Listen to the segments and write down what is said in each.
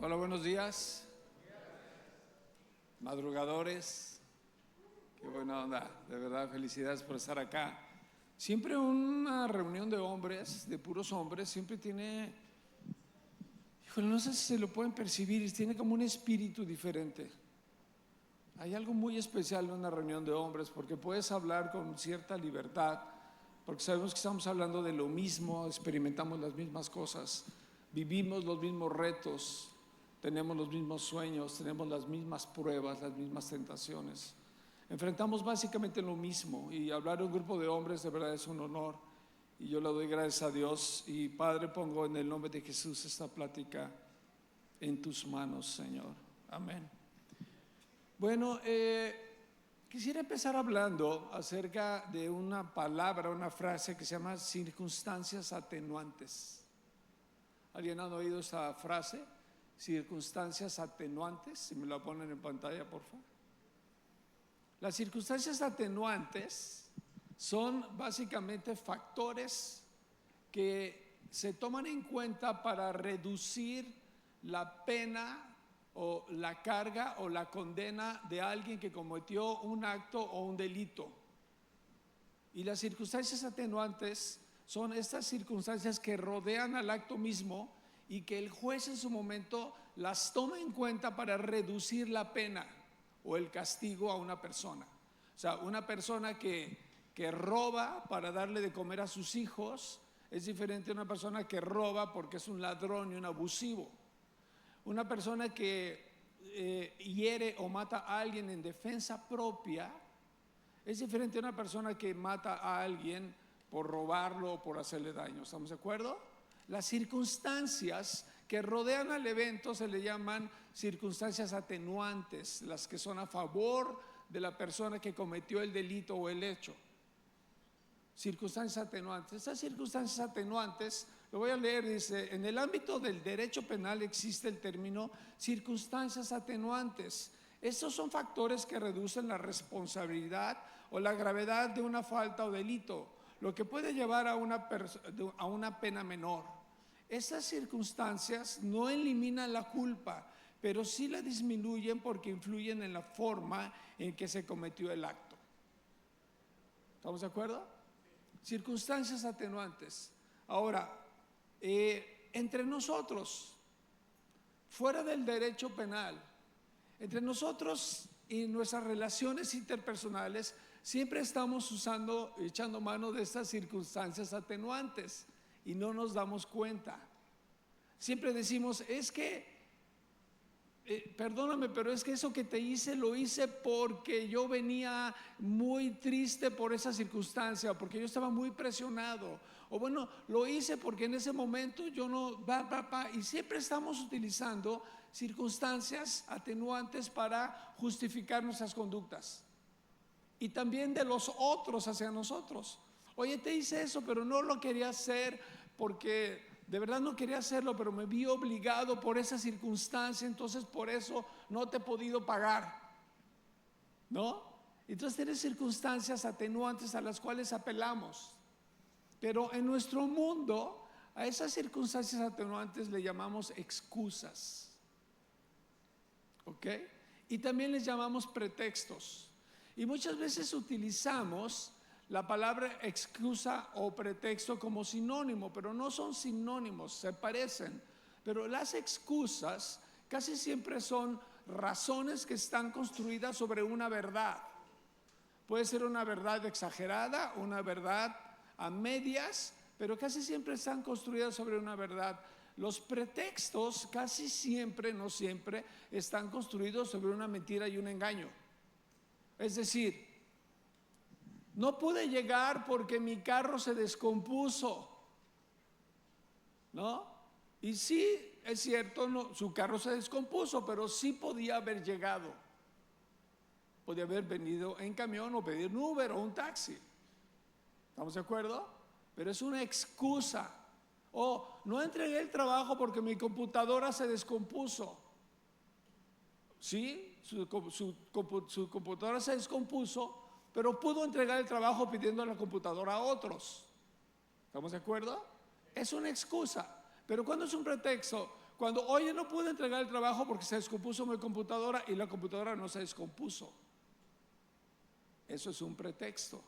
Hola, buenos días. Madrugadores. Qué buena onda. De verdad, felicidades por estar acá. Siempre una reunión de hombres, de puros hombres, siempre tiene, híjole, no sé si se lo pueden percibir, tiene como un espíritu diferente. Hay algo muy especial en una reunión de hombres porque puedes hablar con cierta libertad, porque sabemos que estamos hablando de lo mismo, experimentamos las mismas cosas, vivimos los mismos retos, tenemos los mismos sueños, tenemos las mismas pruebas, las mismas tentaciones. Enfrentamos básicamente lo mismo, y hablar de un grupo de hombres de verdad es un honor, y yo le doy gracias a Dios. Y Padre, pongo en el nombre de Jesús esta plática en tus manos, Señor. Amén. Bueno, quisiera empezar hablando acerca de una palabra, una frase que se llama circunstancias atenuantes. ¿Alguien ha oído esa frase? Circunstancias atenuantes. Si me la ponen en pantalla, por favor. Las circunstancias atenuantes son básicamente factores que se toman en cuenta para reducir la pena o la carga o la condena de alguien que cometió un acto o un delito. Y las circunstancias atenuantes son estas circunstancias que rodean al acto mismo y que el juez en su momento las toma en cuenta para reducir la pena o el castigo a una persona. O sea, una persona que roba para darle de comer a sus hijos es diferente a una persona que roba porque es un ladrón y un abusivo. Una persona que hiere o mata a alguien en defensa propia es diferente a una persona que mata a alguien por robarlo o por hacerle daño. ¿Estamos de acuerdo? Las circunstancias que rodean al evento se le llaman circunstancias atenuantes, las que son a favor de la persona que cometió el delito o el hecho. Circunstancias atenuantes. Estas circunstancias atenuantes, lo voy a leer, dice: en el ámbito del derecho penal existe el término circunstancias atenuantes. Estos son factores que reducen la responsabilidad o la gravedad de una falta o delito, lo que puede llevar a una pena menor. Estas circunstancias no eliminan la culpa, pero sí la disminuyen porque influyen en la forma en que se cometió el acto. ¿Estamos de acuerdo? Circunstancias atenuantes. Ahora, entre nosotros, fuera del derecho penal, entre nosotros y nuestras relaciones interpersonales, siempre estamos echando mano de estas circunstancias atenuantes y no nos damos cuenta. Siempre decimos: es que perdóname, pero es que eso que te hice lo hice porque yo venía muy triste por esa circunstancia, porque yo estaba muy presionado, o bueno, lo hice porque en ese momento yo no, y siempre estamos utilizando circunstancias atenuantes para justificar nuestras conductas, y también de los otros hacia nosotros. Oye, te hice eso, pero no lo quería hacer porque de verdad no quería hacerlo, pero me vi obligado por esa circunstancia, entonces por eso no te he podido pagar, ¿no? Entonces tienes circunstancias atenuantes a las cuales apelamos. Pero en nuestro mundo, a esas circunstancias atenuantes le llamamos excusas, ¿ok? Y también les llamamos pretextos. Y muchas veces utilizamos la palabra excusa o pretexto como sinónimo, pero no son sinónimos, se parecen. Pero las excusas casi siempre son razones que están construidas sobre una verdad. Puede ser una verdad exagerada, una verdad a medias, pero casi siempre están construidas sobre una verdad. Los pretextos casi siempre, no siempre, están construidos sobre una mentira y un engaño. Es decir, no pude llegar porque mi carro se descompuso, ¿no? Y sí, es cierto, no, su carro se descompuso, pero sí podía haber llegado. Podía haber venido en camión o pedir un Uber o un taxi. ¿Estamos de acuerdo? Pero es una excusa. O no entregué el trabajo porque mi computadora se descompuso. Sí, su computadora se descompuso, pero pudo entregar el trabajo pidiendo la computadora a otros. ¿Estamos de acuerdo? Es una excusa. Pero ¿cuándo es un pretexto? Cuando, oye, no pude entregar el trabajo porque se descompuso mi computadora y la computadora no se descompuso. Eso es un pretexto.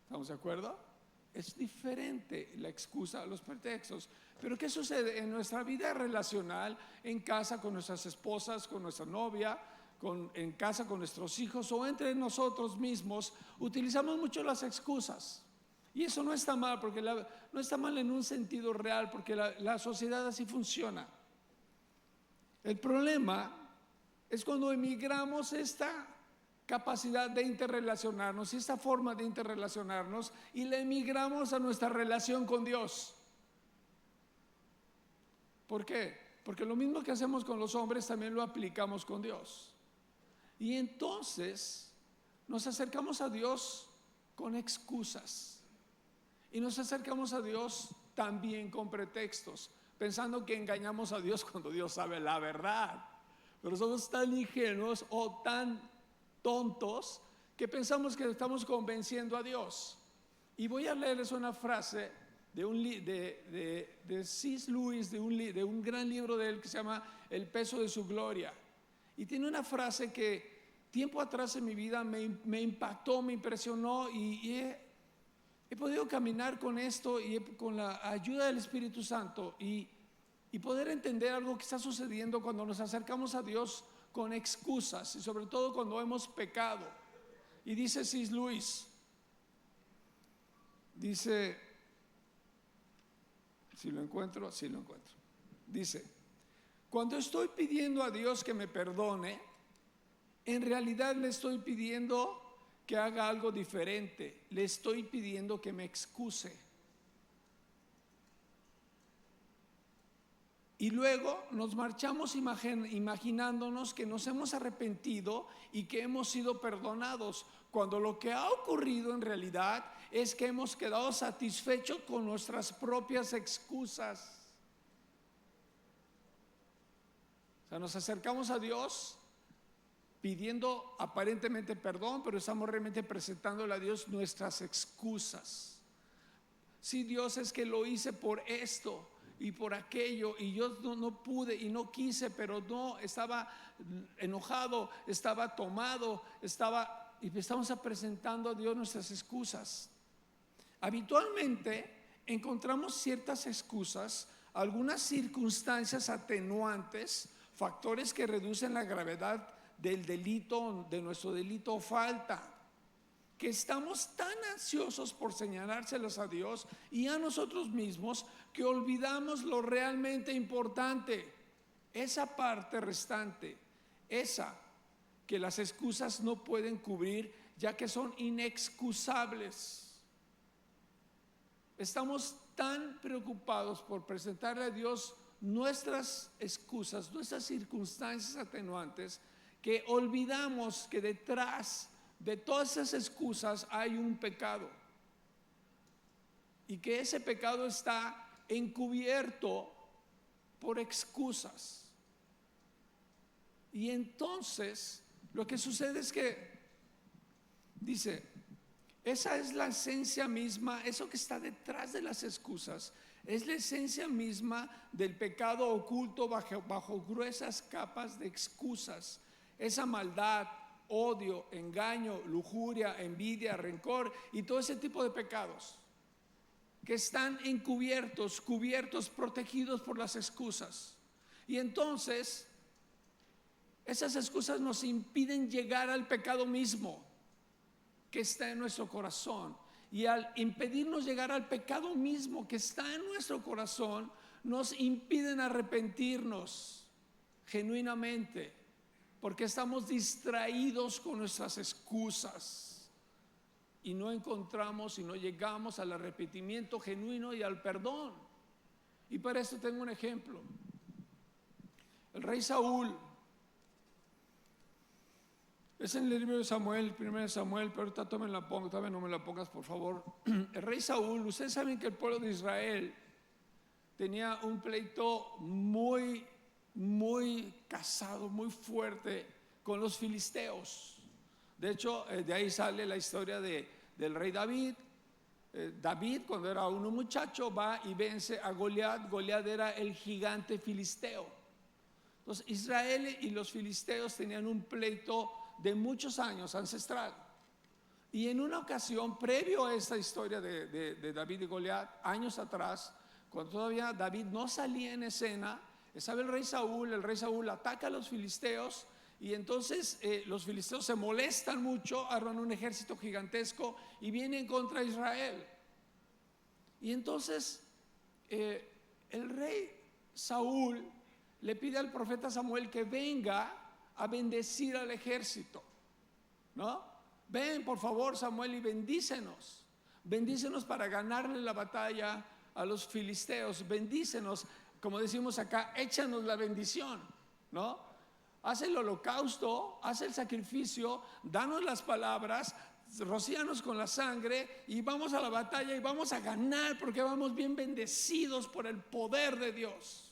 ¿Estamos de acuerdo? Es diferente la excusa a los pretextos. Pero ¿qué sucede en nuestra vida relacional, en casa con nuestras esposas, con nuestra novia, en casa con nuestros hijos o entre nosotros mismos? Utilizamos mucho las excusas. Y eso no está mal, porque no está mal en un sentido real, porque la sociedad así funciona. El problema es cuando emigramos esta capacidad de interrelacionarnos y esta forma de interrelacionarnos y la emigramos a nuestra relación con Dios. ¿Por qué? Porque lo mismo que hacemos con los hombres también lo aplicamos con Dios. Y entonces nos acercamos a Dios con excusas y nos acercamos a Dios también con pretextos, pensando que engañamos a Dios cuando Dios sabe la verdad. Pero somos tan ingenuos o tan tontos que pensamos que estamos convenciendo a Dios. Y voy a leerles una frase de C.S. Lewis, de un gran libro de él que se llama El peso de su gloria. Y tiene una frase que tiempo atrás en mi vida me impactó, me impresionó y he podido caminar con esto y con la ayuda del Espíritu Santo y poder entender algo que está sucediendo cuando nos acercamos a Dios con excusas y sobre todo cuando hemos pecado. Y dice C.S. Lewis, dice, si lo encuentro, dice: cuando estoy pidiendo a Dios que me perdone, en realidad le estoy pidiendo que haga algo diferente, le estoy pidiendo que me excuse. Y luego nos marchamos imaginándonos que nos hemos arrepentido y que hemos sido perdonados, cuando lo que ha ocurrido en realidad es que hemos quedado satisfechos con nuestras propias excusas. O sea, nos acercamos a Dios pidiendo aparentemente perdón, pero estamos realmente presentándole a Dios nuestras excusas. Sí, Dios, es que lo hice por esto y por aquello, y yo no pude y no quise, pero no, estaba enojado, estaba tomado, y estamos presentando a Dios nuestras excusas. Habitualmente encontramos ciertas excusas, algunas circunstancias atenuantes, factores que reducen la gravedad del delito, de nuestro delito o falta, que estamos tan ansiosos por señalárselos a Dios y a nosotros mismos que olvidamos lo realmente importante, esa parte restante, esa que las excusas no pueden cubrir, ya que son inexcusables. Estamos tan preocupados por presentarle a Dios nuestras excusas, nuestras circunstancias atenuantes, que olvidamos que detrás de todas esas excusas hay un pecado y que ese pecado está encubierto por excusas. Y entonces lo que sucede es que dice, esa es la esencia misma, eso que está detrás de las excusas es la esencia misma del pecado oculto bajo gruesas capas de excusas. Esa maldad, odio, engaño, lujuria, envidia, rencor y todo ese tipo de pecados que están encubiertos, cubiertos, protegidos por las excusas. Y entonces esas excusas nos impiden llegar al pecado mismo que está en nuestro corazón. Y al impedirnos llegar al pecado mismo que está en nuestro corazón, nos impiden arrepentirnos genuinamente, porque estamos distraídos con nuestras excusas y no encontramos y no llegamos al arrepentimiento genuino y al perdón. Y para esto tengo un ejemplo. El rey Saúl, es en el libro de Samuel, 1 Samuel, pero ahorita todavía no me la pongas, por favor. El rey Saúl, ustedes saben que el pueblo de Israel tenía un pleito muy casado, muy fuerte con los filisteos. De hecho, de ahí sale la historia del rey David, David, cuando era un muchacho, va y vence a Goliat. Goliat era el gigante filisteo. Entonces Israel y los filisteos tenían un pleito de muchos años, ancestral. Y en una ocasión, previo a esta historia de David y Goliat, años atrás, cuando todavía David no salía en escena, estaba el rey Saúl ataca a los filisteos, y entonces los filisteos se molestan mucho, arman un ejército gigantesco y vienen contra Israel. Y entonces el rey Saúl le pide al profeta Samuel que venga a bendecir al ejército, ¿no? Ven por favor, Samuel, y bendícenos para ganarle la batalla a los filisteos, bendícenos, como decimos acá, échanos la bendición, ¿no? Haz el holocausto, haz el sacrificio, danos las palabras, rocíanos con la sangre y vamos a la batalla y vamos a ganar, porque vamos bien bendecidos por el poder de Dios,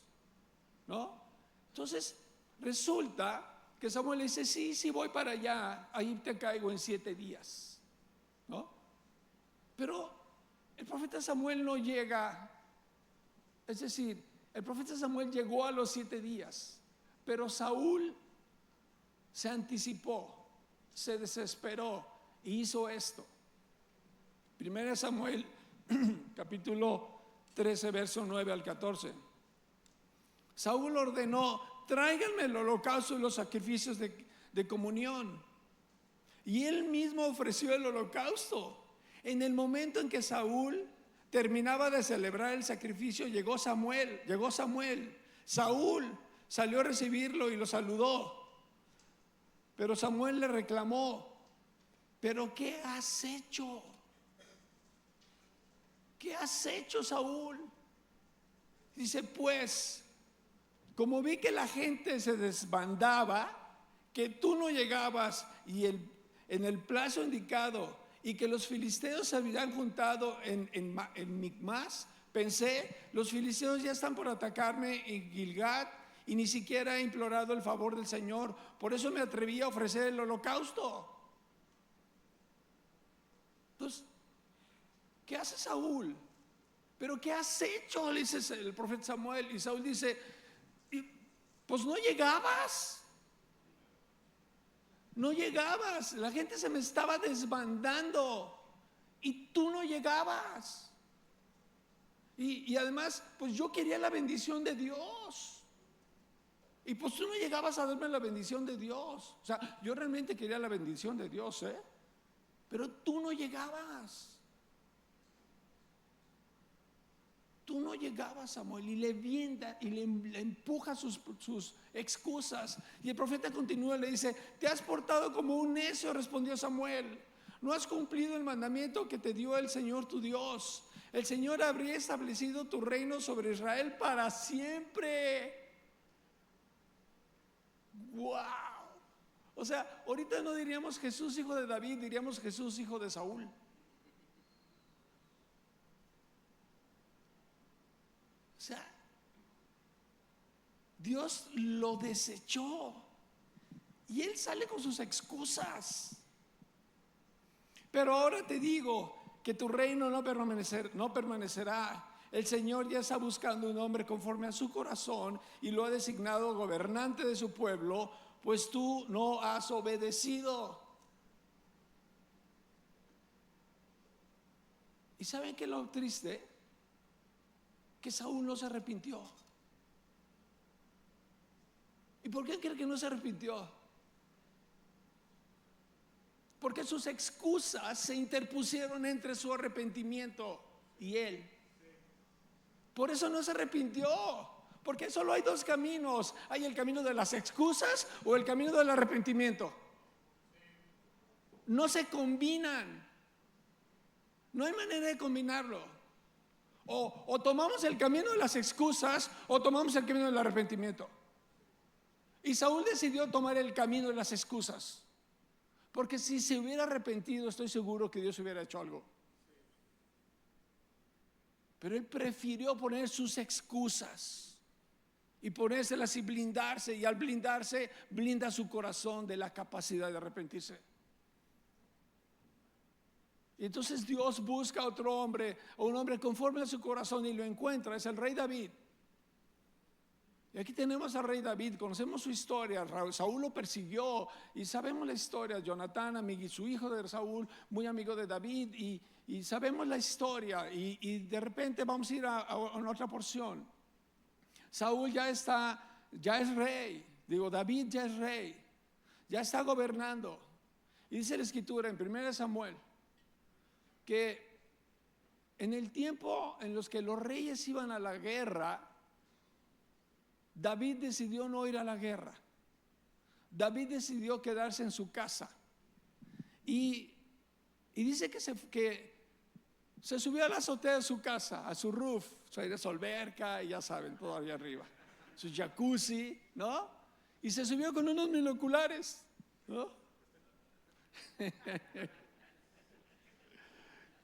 ¿no? Entonces resulta que Samuel le dice: sí, voy para allá, ahí te caigo en 7 días, ¿no? Pero el profeta Samuel no llega, es decir, el profeta Samuel llegó a los 7 días, pero Saúl se anticipó, se desesperó y hizo esto. 1 Samuel capítulo 13, verso 9 al 14. Saúl ordenó: tráiganme el holocausto y los sacrificios de comunión. Y él mismo ofreció el holocausto. En el momento en que Saúl terminaba de celebrar el sacrificio, llegó Samuel. Saúl salió a recibirlo y lo saludó. Pero Samuel le reclamó: ¿pero qué has hecho? ¿Qué has hecho, Saúl? Dice: pues, como vi que la gente se desbandaba, que tú no llegabas en el plazo indicado, y que los filisteos se habían juntado en Micmas, pensé: los filisteos ya están por atacarme en Gilgad, y ni siquiera he implorado el favor del Señor. Por eso me atreví a ofrecer el holocausto. Entonces, ¿qué hace Saúl? ¿Pero qué has hecho?, le dice el profeta Samuel. Y Saúl dice: pues no llegabas, la gente se me estaba desbandando y tú no llegabas. Y además, pues yo quería la bendición de Dios, y pues tú no llegabas a darme la bendición de Dios. O sea, yo realmente quería la bendición de Dios, pero tú no llegabas. Tú no llegabas, Samuel, y le vienda y le empuja sus excusas. Y el profeta continúa y le dice: te has portado como un necio, respondió Samuel. No has cumplido el mandamiento que te dio el Señor tu Dios. El Señor habría establecido tu reino sobre Israel para siempre. ¡Wow! O sea, ahorita no diríamos Jesús hijo de David, diríamos Jesús hijo de Saúl. O sea, Dios lo desechó y él sale con sus excusas. Pero ahora te digo que tu reino no permanecerá. El Señor ya está buscando un hombre conforme a su corazón y lo ha designado gobernante de su pueblo, pues tú no has obedecido. ¿Y saben qué es lo triste? Que Saúl no se arrepintió. ¿Y por qué cree que no se arrepintió? Porque sus excusas se interpusieron entre su arrepentimiento y él. Por eso no se arrepintió, porque solo hay 2 caminos: hay el camino de las excusas o el camino del arrepentimiento. No se combinan, no hay manera de combinarlo. O tomamos el camino de las excusas o tomamos el camino del arrepentimiento. Y Saúl decidió tomar el camino de las excusas, porque si se hubiera arrepentido, estoy seguro que Dios hubiera hecho algo. Pero él prefirió poner sus excusas y ponérselas y blindarse, y al blindarse, blinda su corazón de la capacidad de arrepentirse. Y entonces Dios busca a otro hombre, o un hombre conforme a su corazón, y lo encuentra. Es el rey David. Y aquí tenemos al rey David, conocemos su historia. Saúl lo persiguió y sabemos la historia. Jonatán, su hijo de Saúl, muy amigo de David, y sabemos la historia. Y de repente vamos a ir a otra porción. Saúl ya es rey. David ya es rey, ya está gobernando. Y dice la escritura en 1 Samuel que en el tiempo en los que los reyes iban a la guerra, David decidió no ir a la guerra. David decidió quedarse en su casa. Y dice que se subió a la azotea de su casa, a su roof, su alberca, y ya saben, todavía arriba, su jacuzzi, ¿no? Y se subió con unos binoculares, ¿no?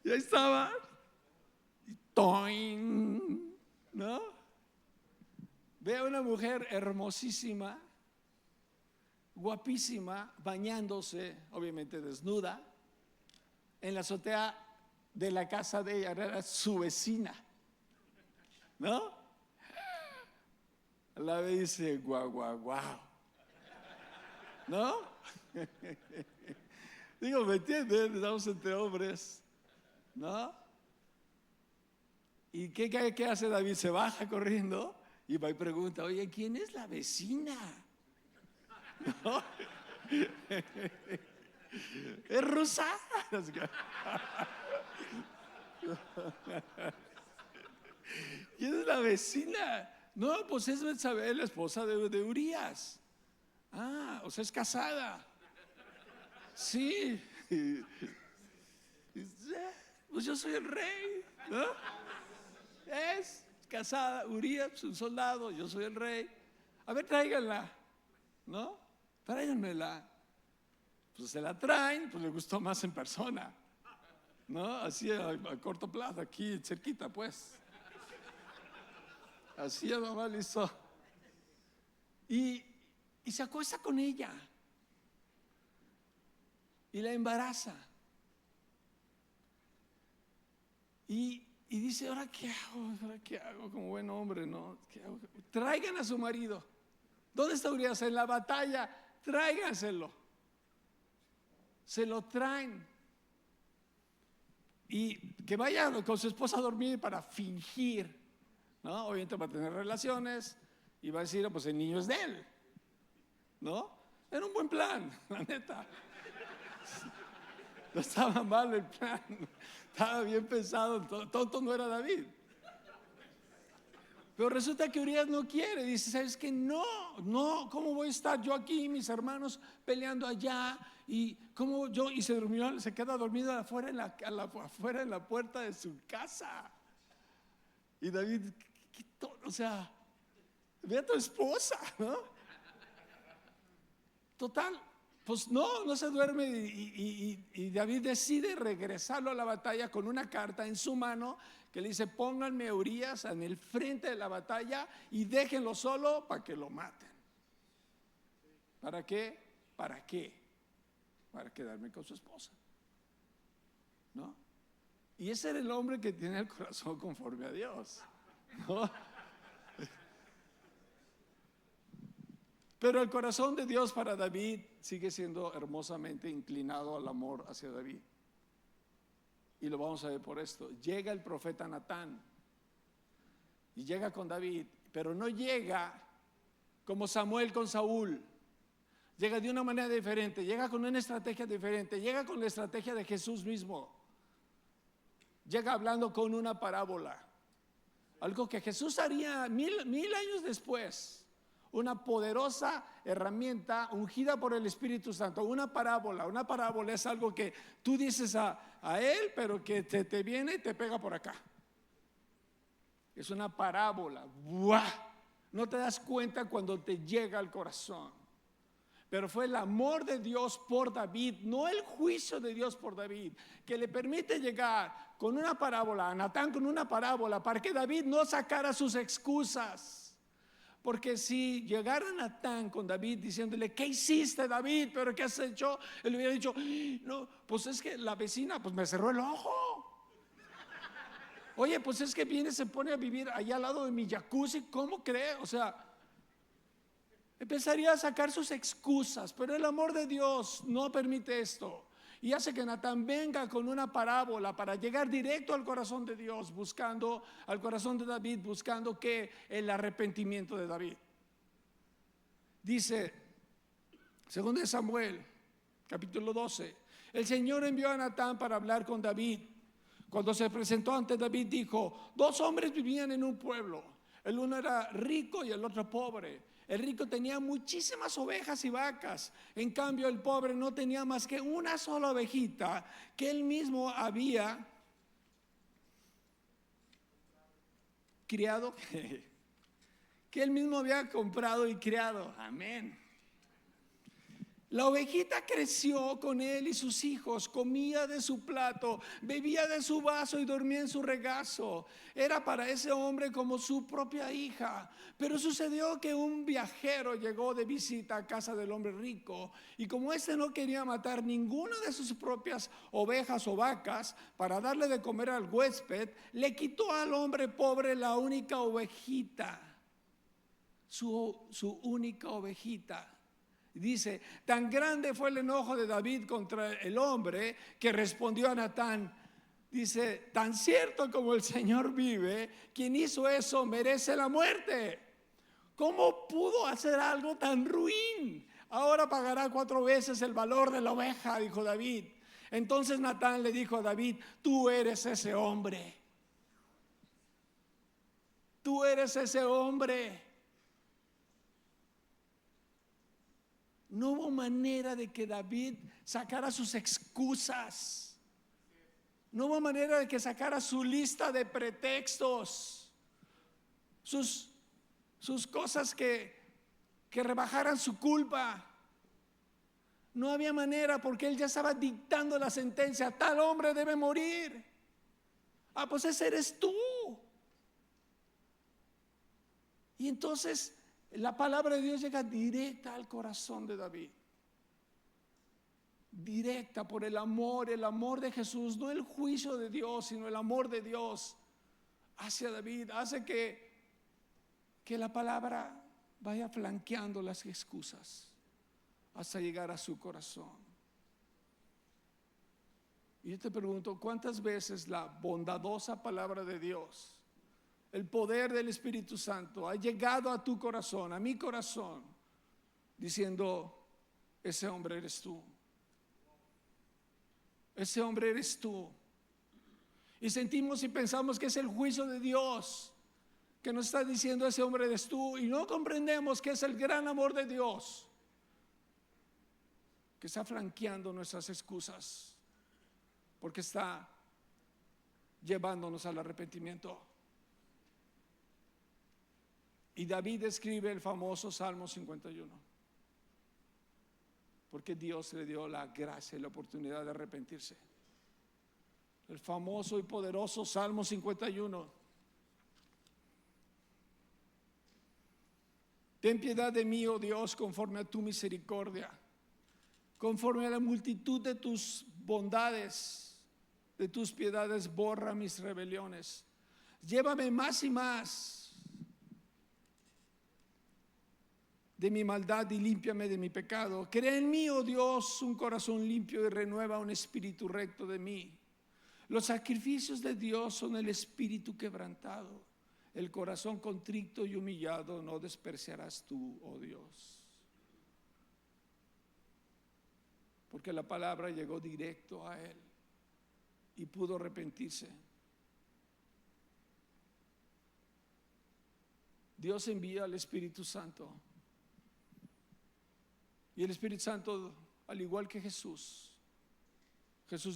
Y ahí estaba, ¡toing! ¿No? Ve a una mujer hermosísima, guapísima, bañándose, obviamente desnuda, en la azotea de la casa de ella. Era su vecina, ¿no? La ve y dice, guau, guau, guau, ¿no? Digo, ¿me entienden? Estamos entre hombres, ¿no? ¿Y qué hace David? Se baja corriendo y va y pregunta, oye, ¿quién es la vecina? ¿No? ¿Es rusa? ¿Quién es la vecina? No, pues es Betsabé, la esposa de Urías. Ah, o sea, es casada. Sí. Pues yo soy el rey, ¿no? Es casada, Urías, un soldado, yo soy el rey. A ver, tráiganla, ¿no? Tráiganmela. Pues se la traen, pues le gustó más en persona, ¿no? Así a corto plazo, aquí cerquita, pues. Así a nomás listo. Y se acuesta con ella. Y la embaraza. Y dice, ¿ahora qué hago? ¿Ahora qué hago como buen hombre, no? ¿Qué hago? Traigan a su marido. ¿Dónde está Urías? En la batalla. Tráiganselo. Se lo traen. Y que vaya con su esposa a dormir para fingir, ¿no? Obviamente va a tener relaciones y va a decir, pues el niño es de él, ¿no? Era un buen plan, la neta. No estaba mal el plan, estaba bien pensado, tonto no era David. Pero resulta que Urías no quiere, dice, ¿sabes qué? No, ¿cómo voy a estar yo aquí y mis hermanos peleando allá? Y cómo yo, y se queda dormido afuera en la puerta de su casa. Y David, o sea, ve a tu esposa, ¿no? Total, pues no se duerme y David decide regresarlo a la batalla con una carta en su mano que le dice, pónganme a Urías en el frente de la batalla y déjenlo solo para que lo maten. ¿Para qué? ¿Para qué? Para quedarme con su esposa, ¿no? Y ese era el hombre que tiene el corazón conforme a Dios, ¿no? Pero el corazón de Dios para David sigue siendo hermosamente inclinado al amor hacia David. Y lo vamos a ver por esto. Llega el profeta Natán y llega con David, pero no llega como Samuel con Saúl. Llega de una manera diferente, llega con una estrategia diferente, llega con la estrategia de Jesús mismo. Llega hablando con una parábola, algo que Jesús haría mil años después. Una poderosa herramienta ungida por el Espíritu Santo. Una parábola es algo que tú dices a él, pero que te viene y te pega por acá. Es una parábola. ¡Buah! No te das cuenta cuando te llega al corazón. Pero fue el amor de Dios por David, no el juicio de Dios por David, que le permite llegar con una parábola, a Natán con una parábola, para que David no sacara sus excusas. Porque si llegara Natán con David diciéndole: ¿qué hiciste, David? ¿Pero qué has hecho? Él hubiera dicho: no, pues es que la vecina pues me cerró el ojo. Oye, pues es que viene, se pone a vivir allá al lado de mi jacuzzi. ¿Cómo cree? O sea, empezaría a sacar sus excusas. Pero el amor de Dios no permite esto, y hace que Natán venga con una parábola para llegar directo al corazón de Dios, buscando al corazón de David, buscando que el arrepentimiento de David. Dice 2 Samuel capítulo 12: el Señor envió a Natán para hablar con David. Cuando se presentó ante David, dijo: dos hombres vivían en un pueblo. El uno era rico y el otro pobre. El rico tenía muchísimas ovejas y vacas. En cambio, el pobre no tenía más que una sola ovejita que él mismo había criado, que él mismo había comprado y criado. Amén. La ovejita creció con él y sus hijos, comía de su plato, bebía de su vaso y dormía en su regazo. Era para ese hombre como su propia hija. Pero sucedió que un viajero llegó de visita a casa del hombre rico, y como éste no quería matar ninguna de sus propias ovejas o vacas para darle de comer al huésped, le quitó al hombre pobre la única ovejita, su única ovejita. Dice: tan grande fue el enojo de David contra el hombre que respondió a Natán. Dice: tan cierto como el Señor vive, quien hizo eso merece la muerte. ¿Cómo pudo hacer algo tan ruin? Ahora pagará 4 veces el valor de la oveja, dijo David. Entonces Natán le dijo a David: tú eres ese hombre. Tú eres ese hombre. No hubo manera de que David sacara sus excusas. No hubo manera de que sacara su lista de pretextos, sus cosas que rebajaran su culpa. No había manera, porque él ya estaba dictando la sentencia: tal hombre debe morir. Ah, pues ese eres tú. Y entonces la palabra de Dios llega directa al corazón de David. Directa por el amor de Jesús, no el juicio de Dios, sino el amor de Dios hacia David. Hace que la palabra vaya flanqueando las excusas hasta llegar a su corazón. Y yo te pregunto: ¿cuántas veces la bondadosa palabra de Dios, el poder del Espíritu Santo, ha llegado a tu corazón, a mi corazón, diciendo: ese hombre eres tú? Ese hombre eres tú. Y sentimos y pensamos que es el juicio de Dios que nos está diciendo: ese hombre eres tú. Y no comprendemos que es el gran amor de Dios que está flanqueando nuestras excusas, porque está llevándonos al arrepentimiento. Y David escribe el famoso Salmo 51, porque Dios le dio la gracia y la oportunidad de arrepentirse. El famoso y poderoso Salmo 51. Ten piedad de mí, oh Dios, conforme a tu misericordia, conforme a la multitud de tus bondades, de tus piedades, borra mis rebeliones. Llévame más y más de mi maldad y límpiame de mi pecado. Crea en mí, oh Dios, un corazón limpio y renueva un espíritu recto de mí. Los sacrificios de Dios son el espíritu quebrantado. El corazón contrito y humillado no despreciarás tú, oh Dios. Porque la palabra llegó directo a él y pudo arrepentirse. Dios envía al Espíritu Santo. Y el Espíritu Santo, al igual que Jesús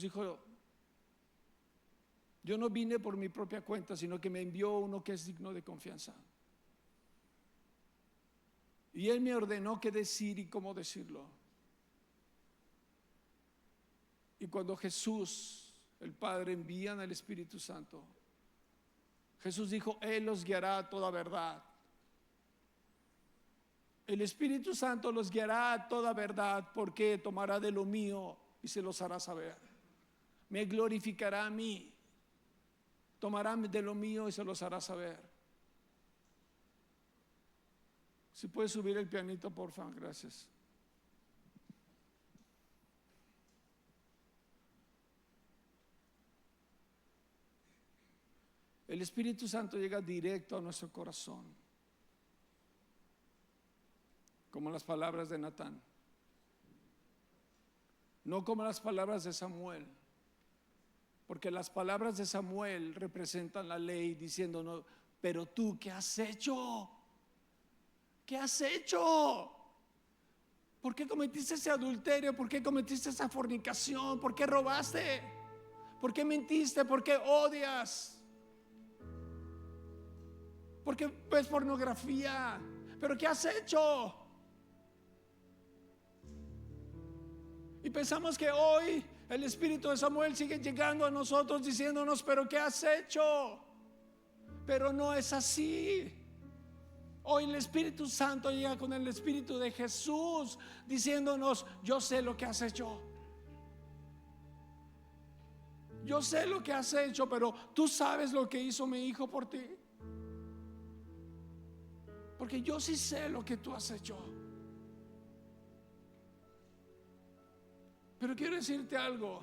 dijo: yo no vine por mi propia cuenta, sino que me envió uno que es digno de confianza. Y Él me ordenó qué decir y cómo decirlo. Y cuando Jesús, el Padre, envían al Espíritu Santo, Jesús dijo: Él los guiará a toda verdad. El Espíritu Santo los guiará a toda verdad, porque tomará de lo mío y se los hará saber. Me glorificará a mí, tomará de lo mío y se los hará saber. Si puede subir el pianito, por favor, gracias. El Espíritu Santo llega directo a nuestro corazón, como las palabras de Natán, no como las palabras de Samuel, porque las palabras de Samuel representan la ley diciéndonos: pero tú, ¿qué has hecho? ¿Qué has hecho? ¿Por qué cometiste ese adulterio? ¿Por qué cometiste esa fornicación? ¿Por qué robaste? ¿Por qué mentiste? ¿Por qué odias? ¿Por qué ves pornografía? ¿Pero qué has hecho? Y pensamos que hoy el Espíritu de Samuel sigue llegando a nosotros diciéndonos: pero ¿qué has hecho? Pero no es así. Hoy el Espíritu Santo llega con el Espíritu de Jesús diciéndonos: yo sé lo que has hecho. Yo sé lo que has hecho, pero tú sabes lo que hizo mi hijo por ti. Porque yo sí sé lo que tú has hecho. Pero quiero decirte algo: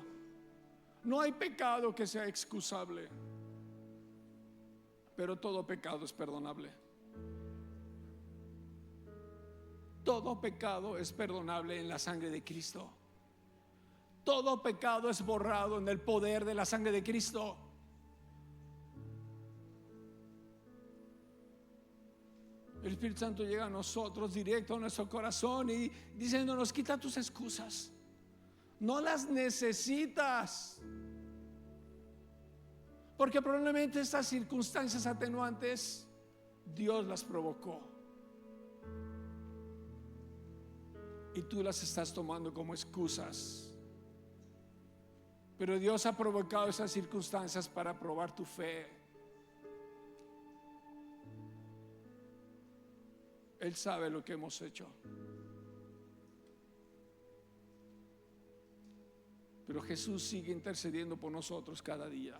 no hay pecado que sea excusable, pero todo pecado es perdonable. Todo pecado es perdonable en la sangre de Cristo. Todo pecado es borrado en el poder de la sangre de Cristo. El Espíritu Santo llega a nosotros directo a nuestro corazón y diciéndonos: quita tus excusas. No las necesitas, porque probablemente estas circunstancias atenuantes Dios las provocó y tú las estás tomando como excusas. Pero Dios ha provocado esas circunstancias para probar tu fe. Él sabe lo que hemos hecho. Pero Jesús sigue intercediendo por nosotros cada día.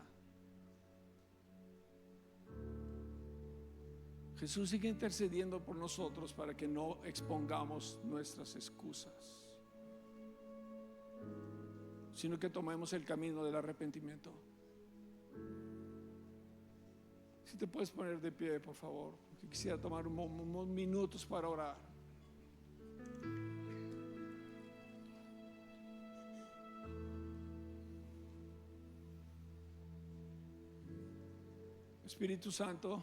Jesús sigue intercediendo por nosotros para que no expongamos nuestras excusas, sino que tomemos el camino del arrepentimiento. Si te puedes poner de pie, por favor, porque quisiera tomar unos minutos para orar. Espíritu Santo,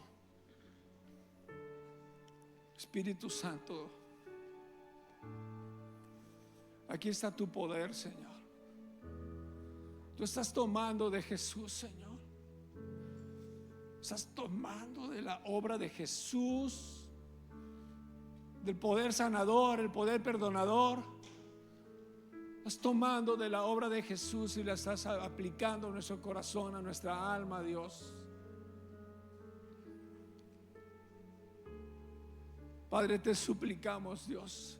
Espíritu Santo, aquí está tu poder, Señor. Tú estás tomando de Jesús, Señor. Estás tomando de la obra de Jesús, del poder sanador, el poder perdonador. Estás tomando de la obra de Jesús y la estás aplicando a nuestro corazón, a nuestra alma, Dios. Padre, te suplicamos, Dios,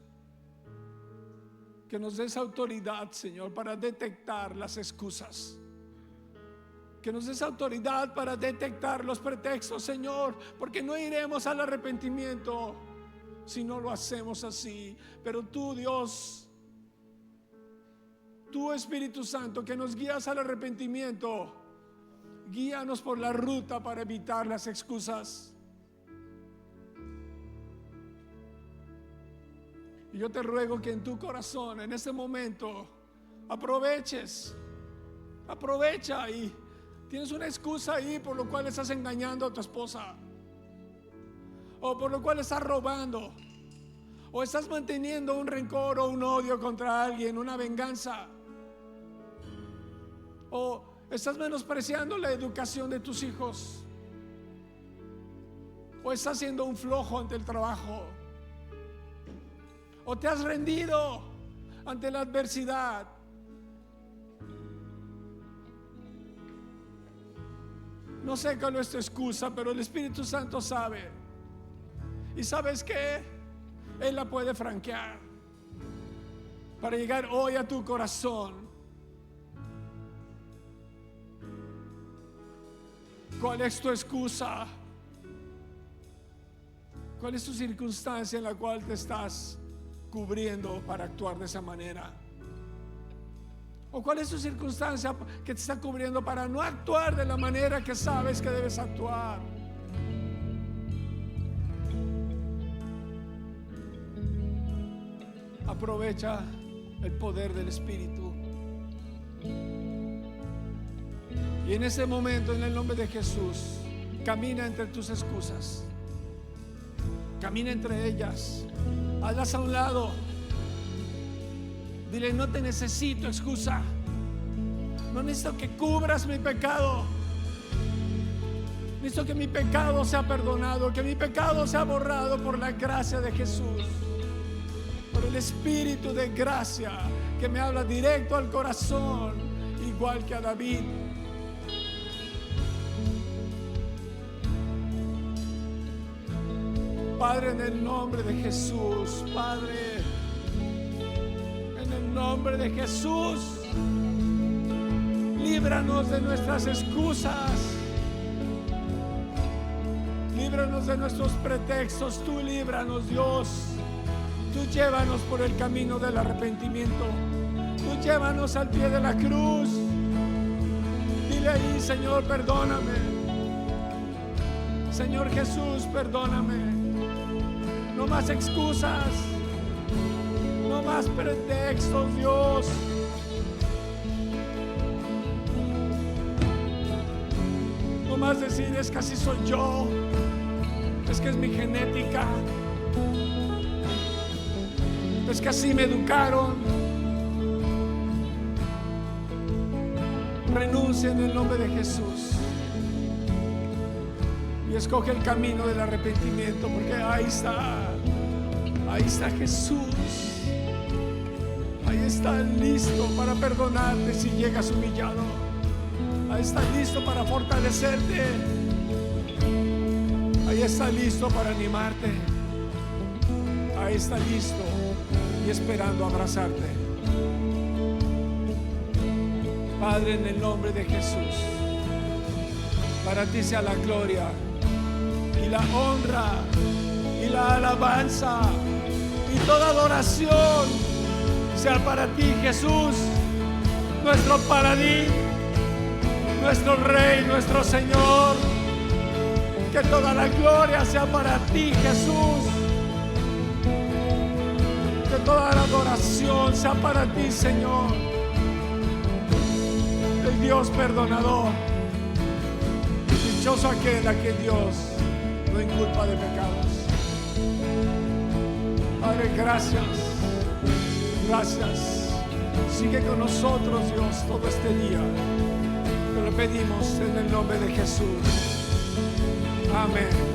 que nos des autoridad, Señor, para detectar las excusas. Que nos des autoridad para detectar los pretextos, Señor, porque no iremos al arrepentimiento si no lo hacemos así. Pero tú, Dios, tú, Espíritu Santo, que nos guías al arrepentimiento, guíanos por la ruta para evitar las excusas. Y yo te ruego que en tu corazón, en este momento, aprovecha y tienes una excusa ahí por lo cual estás engañando a tu esposa, o por lo cual estás robando, o estás manteniendo un rencor o un odio contra alguien, una venganza, o estás menospreciando la educación de tus hijos, o estás siendo un flojo ante el trabajo, o te has rendido ante la adversidad. No sé cuál es tu excusa, pero el Espíritu Santo sabe. ¿Y sabes qué? Él la puede franquear para llegar hoy a tu corazón. ¿Cuál es tu excusa? ¿Cuál es tu circunstancia en la cual te estás cubriendo para actuar de esa manera? ¿O cuál es tu circunstancia que te está cubriendo para no actuar de la manera que sabes que debes actuar? Aprovecha el poder del Espíritu. Y en ese momento, en el nombre de Jesús, camina entre tus excusas. Camina entre ellas. Hazlas a un lado. Dile: no te necesito excusa. No necesito que cubras mi pecado. Necesito que mi pecado sea perdonado, que mi pecado sea borrado por la gracia de Jesús, por el Espíritu de gracia que me habla directo al corazón, igual que a David. Padre, en el nombre de Jesús, Padre, en el nombre de Jesús, líbranos de nuestras excusas, líbranos de nuestros pretextos. Tú líbranos, Dios. Tú llévanos por el camino del arrepentimiento. Tú llévanos al pie de la cruz. Dile ahí: Señor, perdóname. Señor Jesús, perdóname. No más excusas, no más pretextos, Dios. No más decir: es que así soy yo, es que es mi genética, es que así me educaron. Renuncia en el nombre de Jesús y escoge el camino del arrepentimiento, porque ahí está Jesús. Ahí está listo para perdonarte si llegas humillado. Ahí está listo para fortalecerte. Ahí está listo para animarte. Ahí está listo y esperando abrazarte. Padre, en el nombre de Jesús, para ti sea la gloria y la honra y la alabanza y toda adoración sea para ti, Jesús, nuestro paladín, nuestro Rey, nuestro Señor. Que toda la gloria sea para ti, Jesús. Que toda la adoración sea para ti, Señor, el Dios perdonador. Dichoso aquel a quien Dios no inculpa de pecados. Padre, gracias. Gracias. Sigue con nosotros, Dios, todo este día. Te lo pedimos en el nombre de Jesús. Amén.